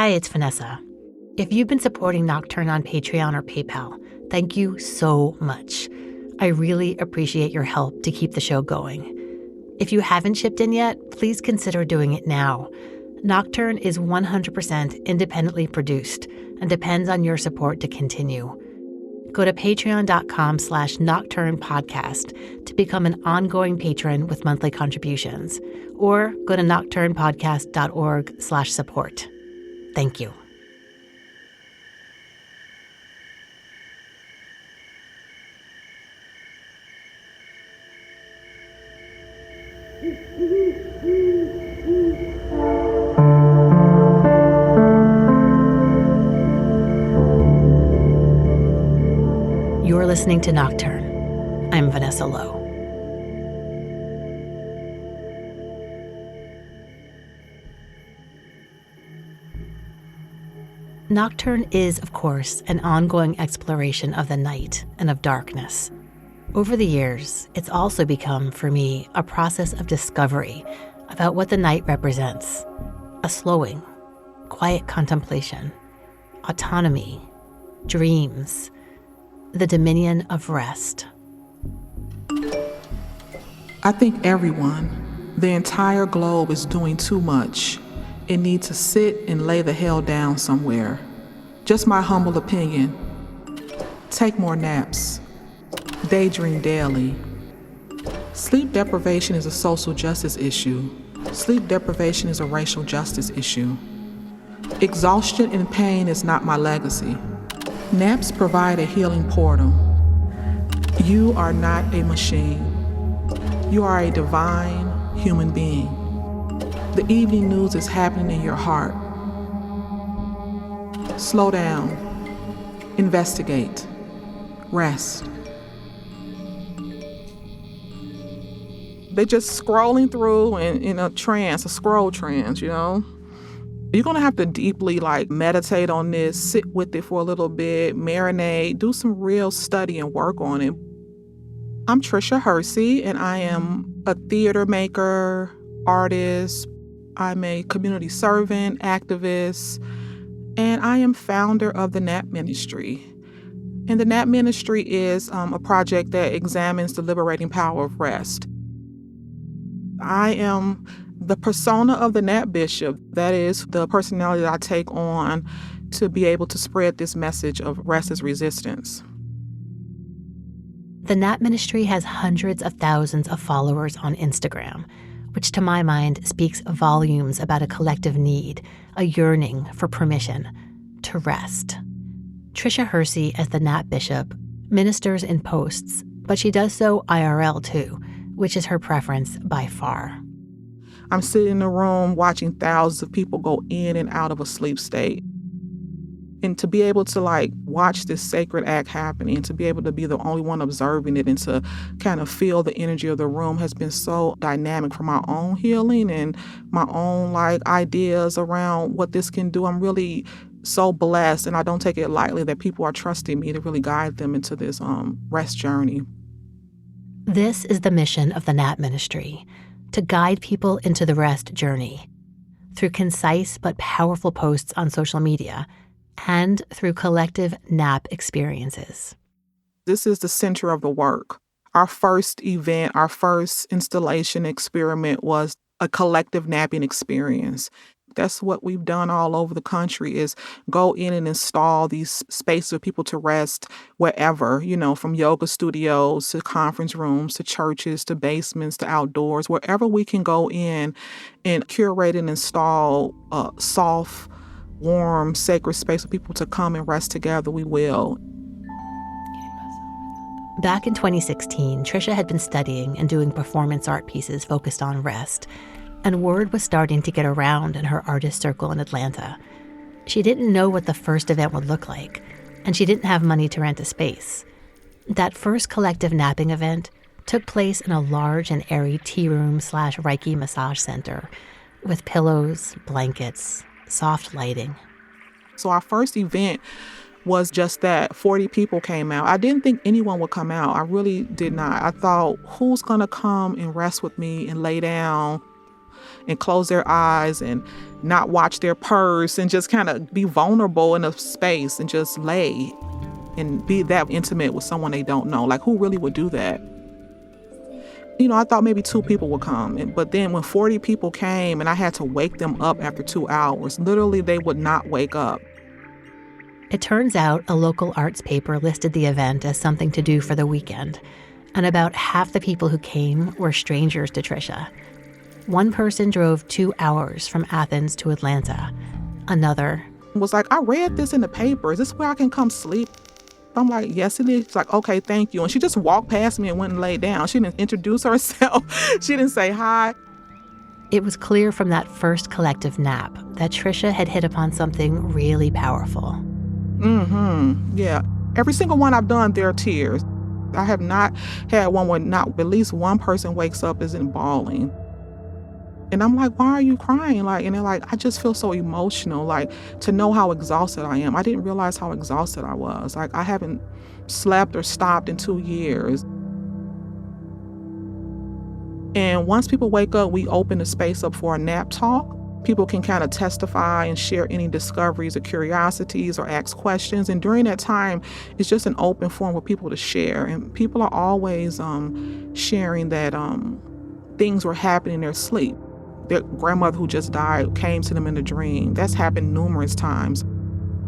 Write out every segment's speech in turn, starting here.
Hi, it's Vanessa. If you've been supporting Nocturne on Patreon or PayPal, thank you so much. I really appreciate your help to keep the show going. If you haven't chipped in yet, please consider doing it now. Nocturne is 100% independently produced and depends on your support to continue. Go to patreon.com/nocturnepodcast to become an ongoing patron with monthly contributions, or go to nocturnepodcast.org/support. Thank you. You're listening to Nocturne. I'm Vanessa Lowe. Nocturne is, of course, an ongoing exploration of the night and of darkness. Over the years, it's also become, for me, a process of discovery about what the night represents. A slowing, quiet contemplation, autonomy, dreams, the dominion of rest. I think everyone, the entire globe, is doing too much. It needs to sit and lay the hell down somewhere. Just my humble opinion. Take more naps. Daydream daily. Sleep deprivation is a social justice issue. Sleep deprivation is a racial justice issue. Exhaustion and pain is not my legacy. Naps provide a healing portal. You are not a machine. You are a divine human being. The evening news is happening in your heart. Slow down. Investigate. Rest. They're just scrolling through in a trance, a scroll trance, you know? You're gonna have to deeply meditate on this, sit with it for a little bit, marinate, do some real study and work on it. I'm Trisha Hersey, and I am a theater maker, artist. I'm a community servant, activist, and I am founder of the Nap Ministry. And the Nap Ministry is a project that examines the liberating power of rest. I am the persona of the Nap Bishop. That is the personality that I take on to be able to spread this message of rest as resistance. The Nap Ministry has hundreds of thousands of followers on Instagram, which to my mind speaks volumes about a collective need, a yearning for permission to rest. Trisha Hersey, as the Nap Bishop, ministers in posts, but she does so IRL too, which is her preference by far. I'm sitting in a room watching thousands of people go in and out of a sleep state. And to be able to watch this sacred act happening, to be able to be the only one observing it and to kind of feel the energy of the room has been so dynamic for my own healing and my own ideas around what this can do. I'm really so blessed, and I don't take it lightly that people are trusting me to really guide them into this rest journey. This is the mission of the Nap Ministry, to guide people into the rest journey through concise but powerful posts on social media and through collective nap experiences. This is the center of the work. Our first event, our first installation experiment was a collective napping experience. That's what we've done all over the country, is go in and install these spaces for people to rest wherever, from yoga studios to conference rooms to churches to basements to outdoors, wherever we can go in and curate and install a soft, warm, sacred space for people to come and rest together, we will. Back in 2016, Trisha had been studying and doing performance art pieces focused on rest, and word was starting to get around in her artist circle in Atlanta. She didn't know what the first event would look like, and she didn't have money to rent a space. That first collective napping event took place in a large and airy tea room/Reiki massage center with pillows, blankets, soft lighting. So our first event was just that 40 people came out. I didn't think anyone would come out. I really did not. I thought, who's going to come and rest with me and lay down? and close their eyes and not watch their purse and just kind of be vulnerable in a space and just lay and be that intimate with someone they don't know. Like, who really would do that? I thought maybe 2 people would come. But then when 40 people came and I had to wake them up after 2 hours, literally they would not wake up. It turns out a local arts paper listed the event as something to do for the weekend, and about half the people who came were strangers to Trisha. One person drove 2 hours from Athens to Atlanta. Another was like, I read this in the paper. Is this where I can come sleep? I'm like, yes, it is. She's like, okay, thank you. And she just walked past me and went and laid down. She didn't introduce herself. She didn't say hi. It was clear from that first collective nap that Trisha had hit upon something really powerful. Yeah. Every single one I've done, there are tears. I have not had one where not at least one person wakes up is in bawling. And I'm like, why are you crying? And they're like, I just feel so emotional, to know how exhausted I am. I didn't realize how exhausted I was. I haven't slept or stopped in 2 years. And once people wake up, we open the space up for a nap talk. People can kind of testify and share any discoveries or curiosities or ask questions. And during that time, it's just an open forum for people to share. And people are always sharing that things were happening in their sleep. Their grandmother who just died came to them in a dream. That's happened numerous times.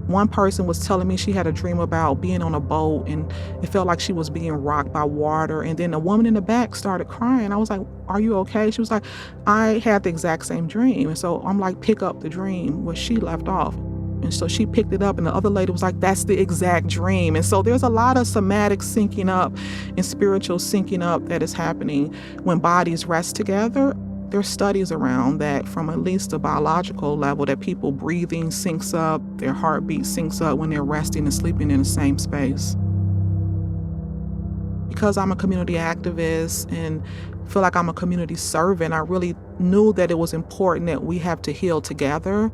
One person was telling me she had a dream about being on a boat and it felt like she was being rocked by water. And then a woman in the back started crying. I was like, are you okay? She was like, I had the exact same dream. And so I'm like, pick up the dream where she left off. And so she picked it up and the other lady was like, that's the exact dream. And so there's a lot of somatic syncing up and spiritual syncing up that is happening when bodies rest together. There's studies around that from at least a biological level that people breathing syncs up, their heartbeat syncs up when they're resting and sleeping in the same space. Because I'm a community activist and feel like I'm a community servant, I really knew that it was important that we have to heal together.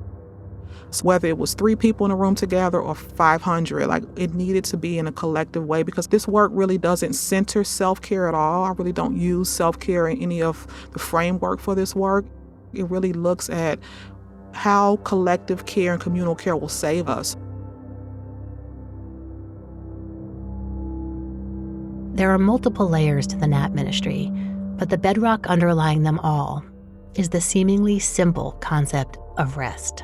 So whether it was 3 people in a room together or 500, it needed to be in a collective way because this work really doesn't center self-care at all. I really don't use self-care in any of the framework for this work. It really looks at how collective care and communal care will save us. There are multiple layers to the NAP ministry, but the bedrock underlying them all is the seemingly simple concept of rest.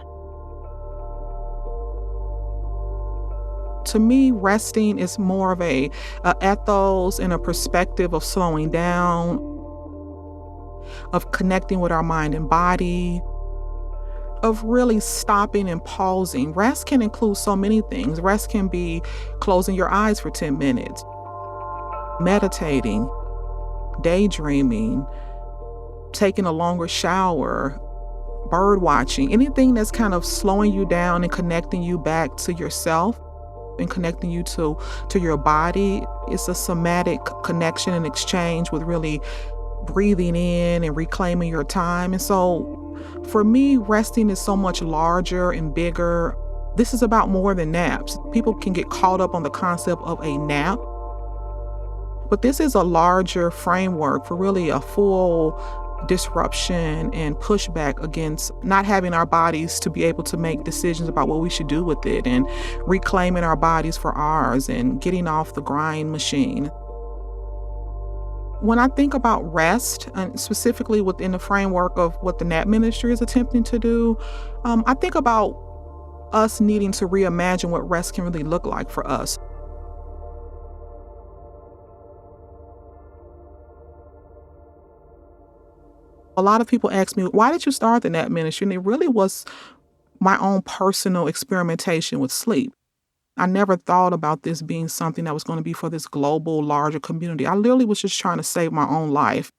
To me, resting is more of a ethos and a perspective of slowing down, of connecting with our mind and body, of really stopping and pausing. Rest can include so many things. Rest can be closing your eyes for 10 minutes, meditating, daydreaming, taking a longer shower, bird watching, anything that's kind of slowing you down and connecting you back to yourself and connecting you to your body. It's a somatic connection and exchange with really breathing in and reclaiming your time. And so for me, resting is so much larger and bigger. This is about more than naps. People can get caught up on the concept of a nap, but this is a larger framework for really a full disruption and pushback against not having our bodies to be able to make decisions about what we should do with it and reclaiming our bodies for ours and getting off the grind machine. When I think about rest, and specifically within the framework of what the NAP ministry is attempting to do, I think about us needing to reimagine what rest can really look like for us. A lot of people ask me, why did you start the NAP ministry? And it really was my own personal experimentation with sleep. I never thought about this being something that was going to be for this global, larger community. I literally was just trying to save my own life.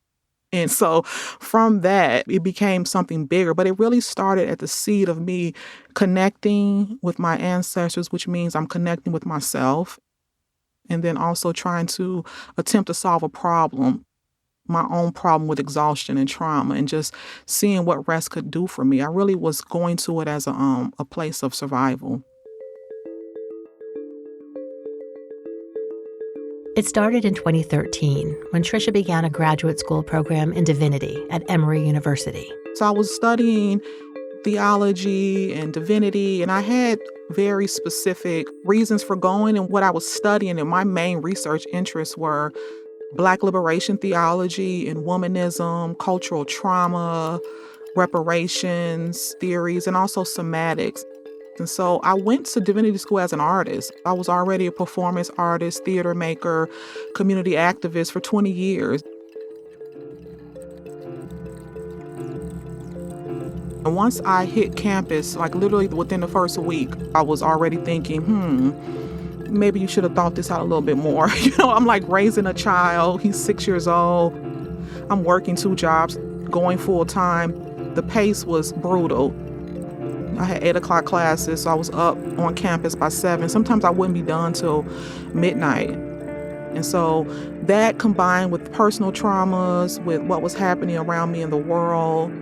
And so from that, it became something bigger. But it really started at the seed of me connecting with my ancestors, which means I'm connecting with myself. And then also trying to attempt to solve a problem, my own problem with exhaustion and trauma, and just seeing what rest could do for me. I really was going to it as a place of survival. It started in 2013 when Trisha began a graduate school program in divinity at Emory University. So I was studying theology and divinity, and I had very specific reasons for going and what I was studying. And my main research interests were Black liberation theology and womanism, cultural trauma, reparations theories, and also somatics. And so I went to divinity school as an artist. I was already a performance artist, theater maker, community activist for 20 years. And once I hit campus, like literally within the first week, I was already thinking, maybe you should have thought this out a little bit more. I'm like raising a child. He's 6 years old. I'm working 2 jobs, going full time. The pace was brutal. I had 8 o'clock classes, so I was up on campus by 7. Sometimes I wouldn't be done till midnight. And so that combined with personal traumas, with what was happening around me in the world,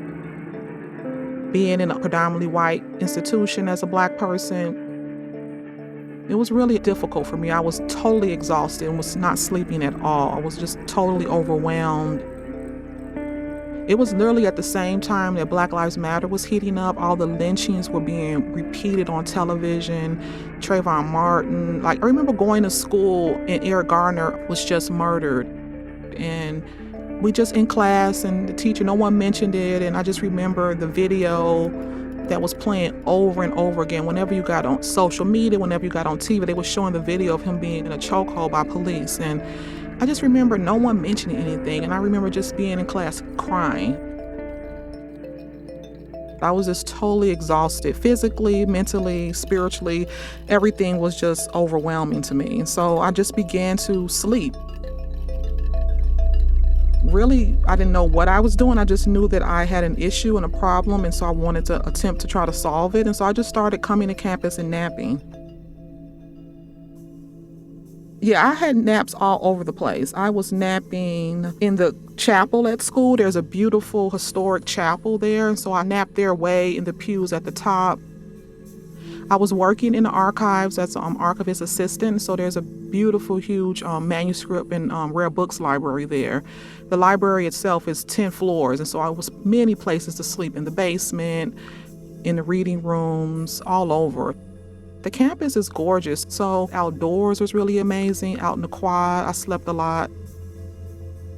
being in a predominantly white institution as a Black person, it was really difficult for me. I was totally exhausted and was not sleeping at all. I was just totally overwhelmed. It was literally at the same time that Black Lives Matter was heating up. All the lynchings were being repeated on television. Trayvon Martin. I remember going to school and Eric Garner was just murdered. And we just in class and the teacher, no one mentioned it. And I just remember the video that was playing over and over again. Whenever you got on social media, whenever you got on TV, they were showing the video of him being in a chokehold by police. And I just remember no one mentioning anything, and I remember just being in class crying. I was just totally exhausted, physically, mentally, spiritually. Everything was just overwhelming to me. And so I just began to sleep. Really, I didn't know what I was doing. I just knew that I had an issue and a problem, and so I wanted to attempt to try to solve it. And so I just started coming to campus and napping. Yeah, I had naps all over the place. I was napping in the chapel at school. There's a beautiful historic chapel there, and so I napped there way in the pews at the top. I was working in the archives as an archivist assistant, so there's a beautiful, huge manuscript and rare books library there. The library itself is 10 floors, and so I was many places to sleep, in the basement, in the reading rooms, all over. The campus is gorgeous, so outdoors was really amazing. Out in the quad, I slept a lot.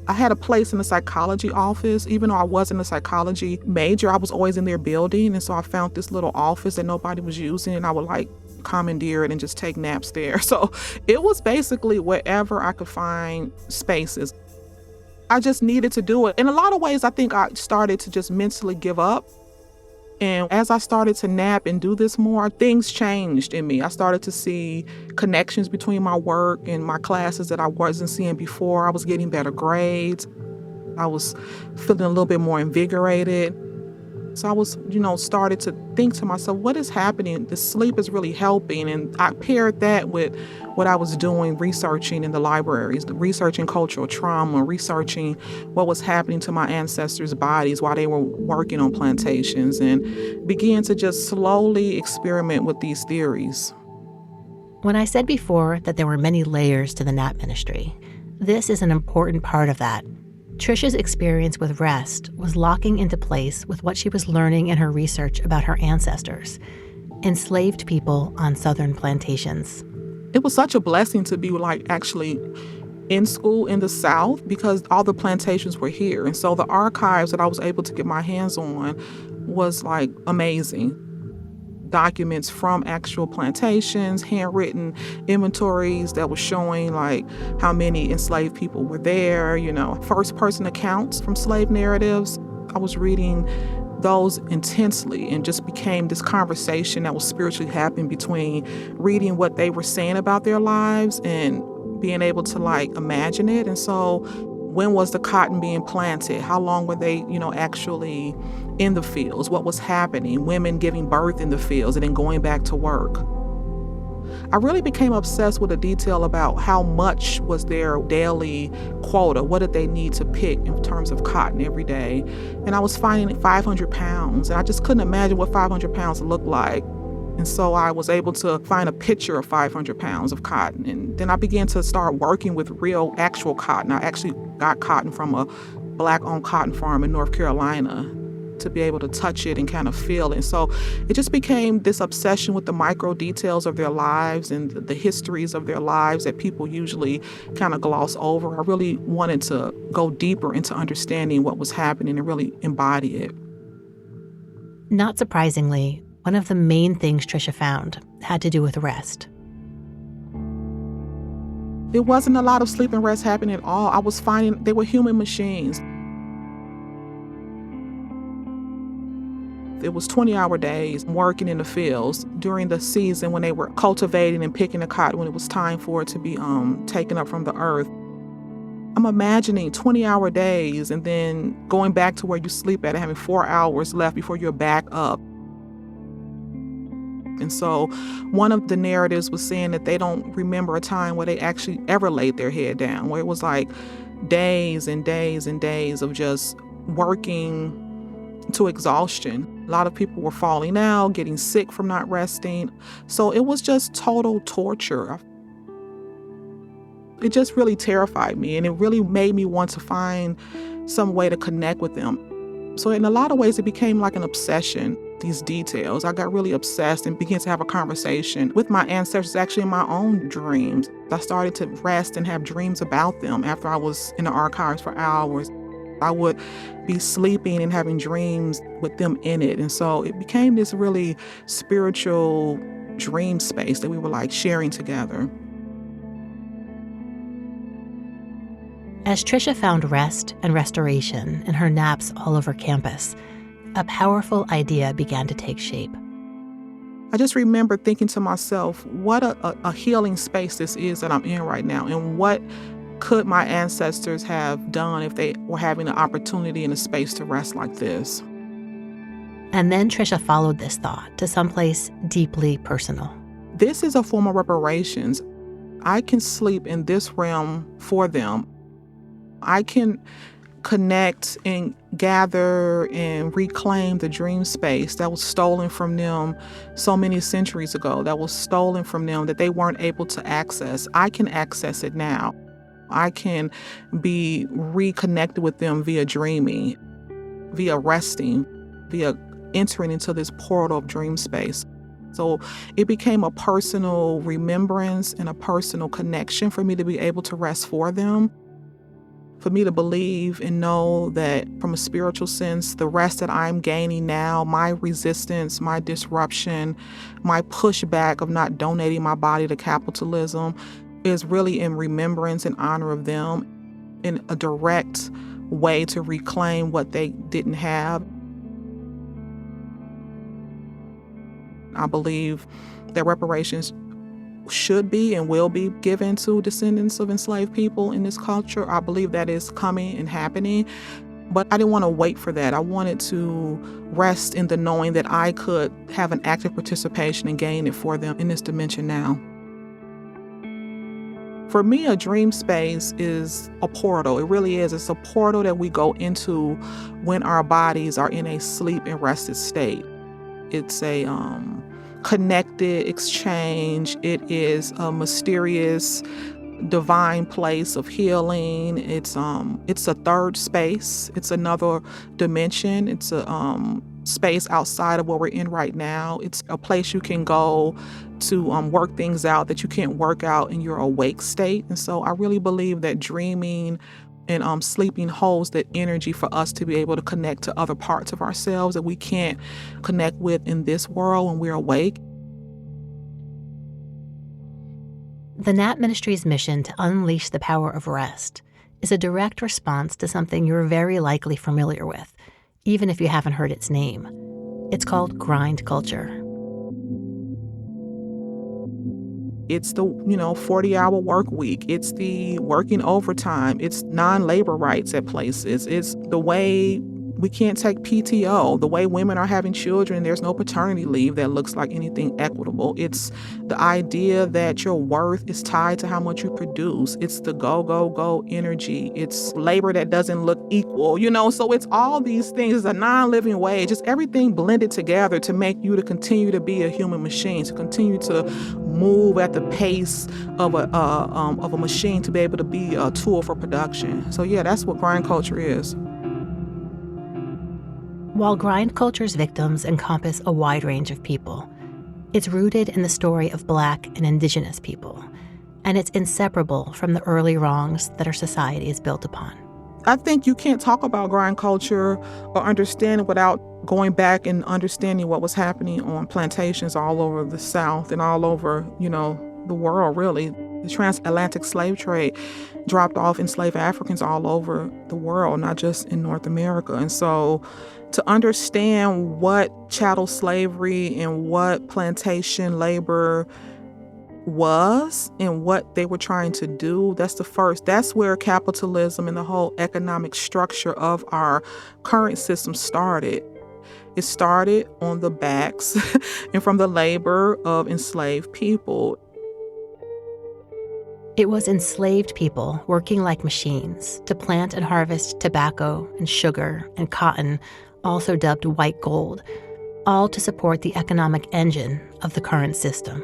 I had a place in the psychology office. Even though I wasn't a psychology major, I was always in their building, and so I found this little office that nobody was using, and I would commandeer it and just take naps there. So it was basically wherever I could find spaces. I just needed to do it. In a lot of ways, I think I started to just mentally give up. And as I started to nap and do this more, things changed in me. I started to see connections between my work and my classes that I wasn't seeing before. I was getting better grades. I was feeling a little bit more invigorated. So I was, started to think to myself, what is happening? The sleep is really helping. And I paired that with what I was doing, researching in the libraries, researching cultural trauma, researching what was happening to my ancestors' bodies while they were working on plantations, and began to just slowly experiment with these theories. When I said before that there were many layers to the nap ministry, this is an important part of that. Trisha's experience with rest was locking into place with what she was learning in her research about her ancestors, enslaved people on Southern plantations. It was such a blessing to be actually in school in the South, because all the plantations were here. And so the archives that I was able to get my hands on was amazing. Documents from actual plantations, handwritten inventories that were showing how many enslaved people were there, first person accounts from slave narratives. I was reading those intensely, and just became this conversation that was spiritually happening between reading what they were saying about their lives and being able to imagine it. And so when was the cotton being planted? How long were they, actually in the fields? What was happening? Women giving birth in the fields and then going back to work. I really became obsessed with the detail about how much was their daily quota. What did they need to pick in terms of cotton every day? And I was finding 500 pounds, and I just couldn't imagine what 500 pounds looked like. And so I was able to find a picture of 500 pounds of cotton. And then I began to start working with real, actual cotton. I actually got cotton from a Black-owned cotton farm in North Carolina to be able to touch it and kind of feel it. And so it just became this obsession with the micro details of their lives and the histories of their lives that people usually kind of gloss over. I really wanted to go deeper into understanding what was happening and really embody it. Not surprisingly, one of the main things Tricia found had to do with rest. There wasn't a lot of sleep and rest happening at all. I was finding they were human machines. It was 20-hour days working in the fields during the season when they were cultivating and picking the cotton when it was time for it to be taken up from the earth. I'm imagining 20-hour days and then going back to where you sleep at and having 4 hours left before you're back up. And so one of the narratives was saying that they don't remember a time where they actually ever laid their head down, where it was like days and days and days of just working to exhaustion. A lot of people were falling out, getting sick from not resting. So it was just total torture. It just really terrified me, and it really made me want to find some way to connect with them. So in a lot of ways, it became like an obsession, these details. I got really obsessed and began to have a conversation with my ancestors, actually in my own dreams. I started to rest and have dreams about them after I was in the archives for hours. I would be sleeping and having dreams with them in it. And so it became this really spiritual dream space that we were like sharing together. As Tricia found rest and restoration in her naps all over campus, a powerful idea began to take shape. I just remember thinking to myself, what a healing space this is that I'm in right now, and what could my ancestors have done if they were having an opportunity and a space to rest like this? And then Tricia followed this thought to someplace deeply personal. This is a form of reparations. I can sleep in this realm for them. I can connect and gather and reclaim the dream space that was stolen from them so many centuries ago, that was stolen from them, that they weren't able to access. I can access it now. I can be reconnected with them via dreaming, via resting, via entering into this portal of dream space. So it became a personal remembrance and a personal connection for me to be able to rest for them, for me to believe and know that from a spiritual sense, the rest that I'm gaining now, my resistance, my disruption, my pushback of not donating my body to capitalism is really in remembrance and honor of them, in a direct way to reclaim what they didn't have. I believe that reparations should be and will be given to descendants of enslaved people in this culture. I believe that is coming and happening, but I didn't want to wait for that. I wanted to rest in the knowing that I could have an active participation and gain it for them in this dimension now. For me, a dream space is a portal. It really is. It's a portal that we go into when our bodies are in a sleep and rested state. It's a connected exchange. It is a mysterious, divine place of healing. It's a third space. It's another dimension. It's a space outside of what we're in right now. It's a place you can go to work things out that you can't work out in your awake state. And so I really believe that dreaming and sleeping holds that energy for us to be able to connect to other parts of ourselves that we can't connect with in this world when we're awake. The Nap Ministry's mission to unleash the power of rest is a direct response to something you're very likely familiar with, even if you haven't heard its name. It's called grind culture. It's the, 40-hour work week. It's the working overtime. It's non-labor rights at places. It's the way We can't take PTO. The way women are having children, there's no paternity leave that looks like anything equitable. It's the idea that your worth is tied to how much you produce. It's the go, go, go energy. It's labor that doesn't look equal, So it's all these things. It's a non-living wage. It's everything blended together to make you to continue to be a human machine, to continue to move at the pace of a machine, to be able to be a tool for production. So yeah, that's what grind culture is. While grind culture's victims encompass a wide range of people, it's rooted in the story of Black and Indigenous people, and it's inseparable from the early wrongs that our society is built upon. I think you can't talk about grind culture or understand it without going back and understanding what was happening on plantations all over the South and all over, the world, really. The transatlantic slave trade dropped off enslaved Africans all over the world, not just in North America. And so to understand what chattel slavery and what plantation labor was and what they were trying to do, that's where capitalism and the whole economic structure of our current system started. It started on the backs and from the labor of enslaved people. It was enslaved people working like machines to plant and harvest tobacco and sugar and cotton, also dubbed white gold, all to support the economic engine of the current system.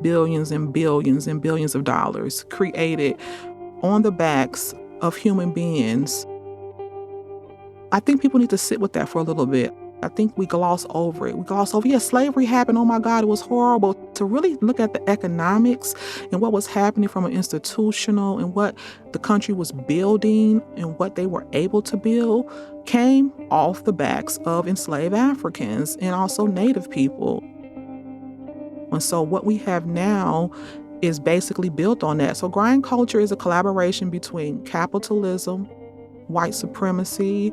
Billions and billions and billions of dollars created on the backs of human beings. I think people need to sit with that for a little bit. I think we gloss over it. Slavery happened. Oh my God, it was horrible. To really look at the economics and what was happening from an institutional and what the country was building and what they were able to build came off the backs of enslaved Africans and also Native people. And so what we have now is basically built on that. So grind culture is a collaboration between capitalism, white supremacy,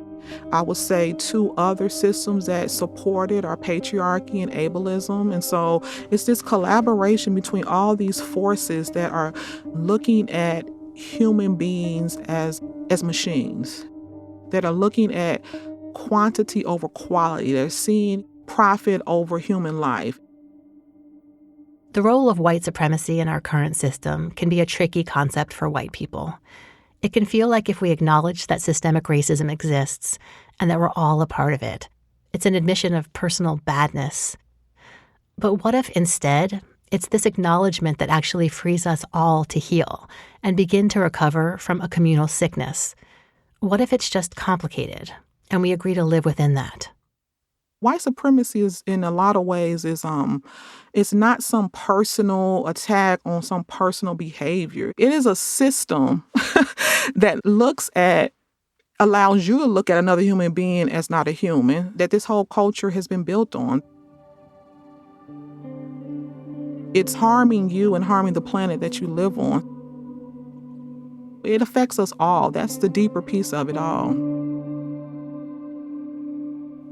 I would say two other systems that supported our patriarchy and ableism. And so it's this collaboration between all these forces that are looking at human beings as machines, that are looking at quantity over quality. They're seeing profit over human life. The role of white supremacy in our current system can be a tricky concept for white people. It can feel like if we acknowledge that systemic racism exists and that we're all a part of it, it's an admission of personal badness. But what if instead, it's this acknowledgement that actually frees us all to heal and begin to recover from a communal sickness? What if it's just complicated and we agree to live within that? White supremacy is, in a lot of ways, it's not some personal attack on some personal behavior. It is a system that allows you to look at another human being as not a human, that this whole culture has been built on. It's harming you and harming the planet that you live on. It affects us all. That's the deeper piece of it all.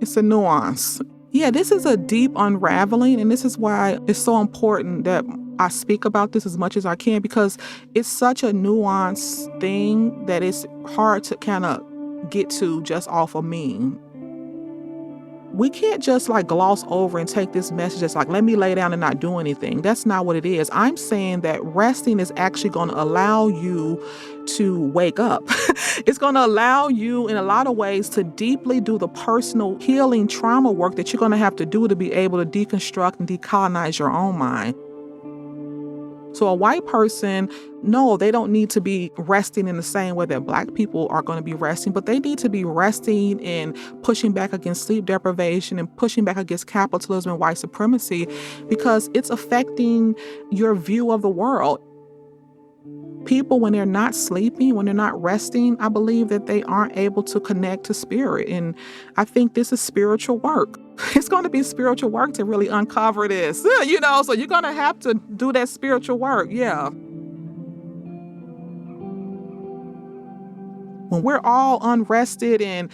It's a nuance. Yeah, this is a deep unraveling, and this is why it's so important that I speak about this as much as I can, because it's such a nuanced thing that it's hard to kind of get to just off a meme. We can't just gloss over and take this message as let me lay down and not do anything. That's not what it is. I'm saying that resting is actually going to allow you to wake up. It's going to allow you in a lot of ways to deeply do the personal healing trauma work that you're going to have to do to be able to deconstruct and decolonize your own mind. So a white person, no, they don't need to be resting in the same way that Black people are going to be resting, but they need to be resting and pushing back against sleep deprivation and pushing back against capitalism and white supremacy, because it's affecting your view of the world. People, when they're not sleeping, when they're not resting, I believe that they aren't able to connect to spirit. And I think this is spiritual work. It's going to be spiritual work to really uncover this, so you're going to have to do that spiritual work, yeah. When we're all unrested and,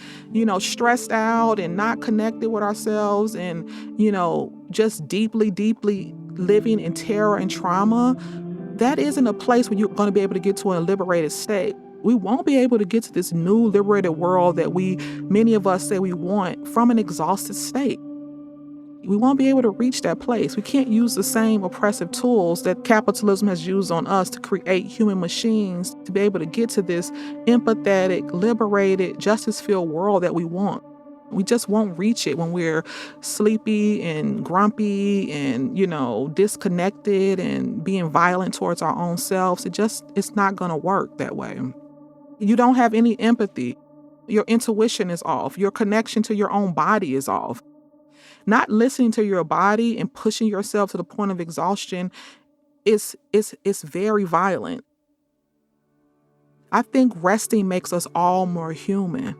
stressed out and not connected with ourselves and, just deeply, deeply living in terror and trauma, that isn't a place where you're going to be able to get to a liberated state. We won't be able to get to this new liberated world that many of us say we want from an exhausted state. We won't be able to reach that place. We can't use the same oppressive tools that capitalism has used on us to create human machines to be able to get to this empathetic, liberated, justice-filled world that we want. We just won't reach it when we're sleepy and grumpy and, disconnected and being violent towards our own selves. It's not going to work that way. You don't have any empathy. Your intuition is off. Your connection to your own body is off. Not listening to your body and pushing yourself to the point of exhaustion is very violent. I think resting makes us all more human.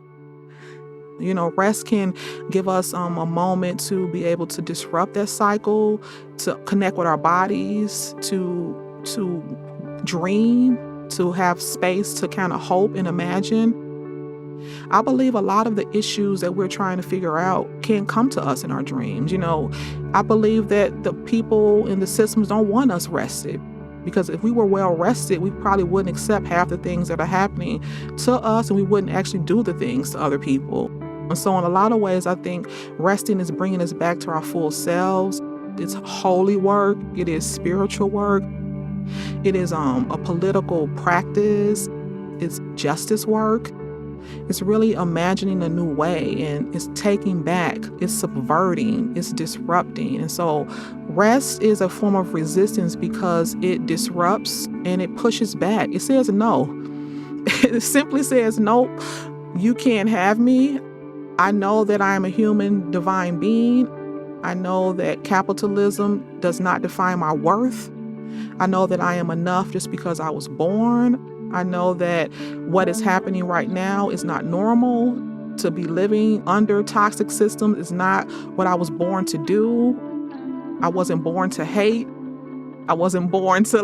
Rest can give us a moment to be able to disrupt that cycle, to connect with our bodies, to dream, to have space to kind of hope and imagine. I believe a lot of the issues that we're trying to figure out can come to us in our dreams. I believe that the people in the systems don't want us rested, because if we were well rested, we probably wouldn't accept half the things that are happening to us, and we wouldn't actually do the things to other people. And so in a lot of ways, I think resting is bringing us back to our full selves. It's holy work. It is spiritual work. It is a political practice. It's justice work. It's really imagining a new way, and it's taking back, it's subverting, it's disrupting. And so rest is a form of resistance because it disrupts and it pushes back. It says no. It simply says, nope, you can't have me. I know that I am a human divine being. I know that capitalism does not define my worth. I know that I am enough just because I was born. I know that what is happening right now is not normal. To be living under toxic systems is not what I was born to do. I wasn't born to hate. I wasn't born to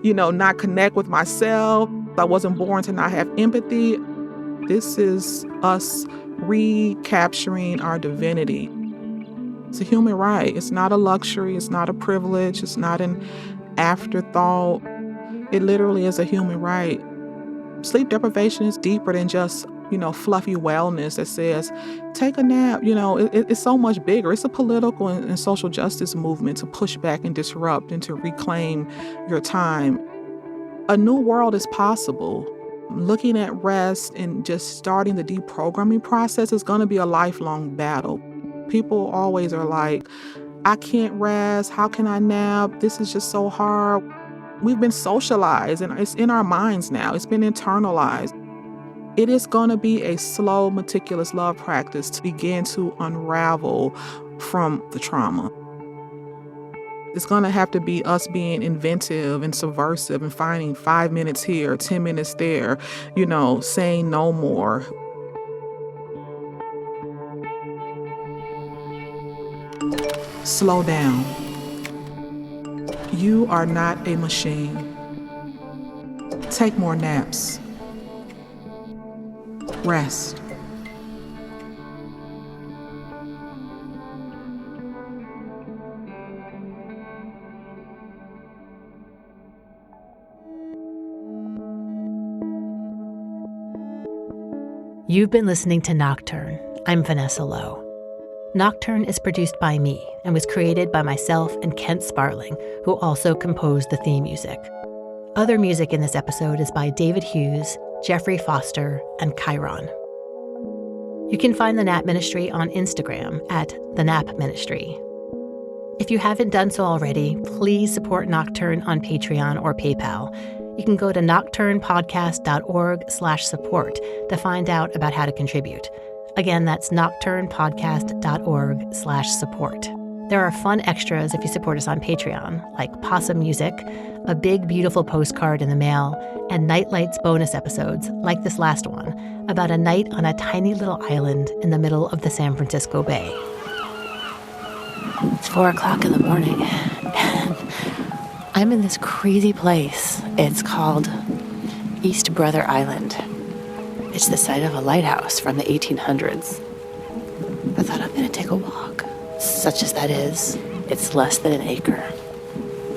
not connect with myself. I wasn't born to not have empathy. This is us recapturing our divinity. It's a human right. It's not a luxury. It's not a privilege. It's not an afterthought. It literally is a human right. Sleep deprivation is deeper than just, fluffy wellness that says, take a nap. It's so much bigger. It's a political and social justice movement to push back and disrupt and to reclaim your time. A new world is possible. Looking at rest and just starting the deprogramming process is going to be a lifelong battle. People always are like, I can't rest. How can I nap? This is just so hard. We've been socialized and it's in our minds now. It's been internalized. It is going to be a slow, meticulous love practice to begin to unravel from the trauma. It's going to have to be us being inventive and subversive and finding 5 minutes here, 10 minutes there, saying no more. Slow down. You are not a machine. Take more naps. Rest. You've been listening to Nocturne. I'm Vanessa Lowe. Nocturne is produced by me and was created by myself and Kent Sparling, who also composed the theme music. Other music in this episode is by David Hughes, Jeffrey Foster, and Chiron. You can find the Nap Ministry on Instagram at The Nap Ministry. If you haven't done so already, please support Nocturne on Patreon or PayPal. You can go to nocturnepodcast.org/support to find out about how to contribute. Again, that's nocturnepodcast.org/support. There are fun extras if you support us on Patreon, like possum music, a big, beautiful postcard in the mail, and Nightlights bonus episodes, like this last one, about a night on a tiny little island in the middle of the San Francisco Bay. It's 4 o'clock in the morning, and I'm in this crazy place. It's called East Brother Island. It's the site of a lighthouse from the 1800s. I thought I'm going to take a walk. Such as that is, it's less than an acre.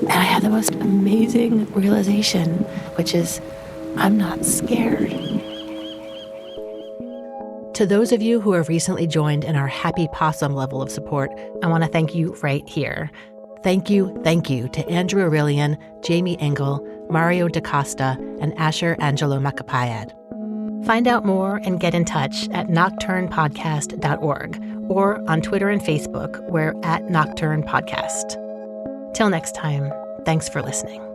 And I had the most amazing realization, which is I'm not scared. To those of you who have recently joined in our Happy Possum level of support, I want to thank you right here. Thank you to Andrew Aurelian, Jamie Engel, Mario DaCosta, and Asher Angelo Macapayad. Find out more and get in touch at nocturnepodcast.org or on Twitter and Facebook, we're at Nocturne Podcast. Till next time, thanks for listening.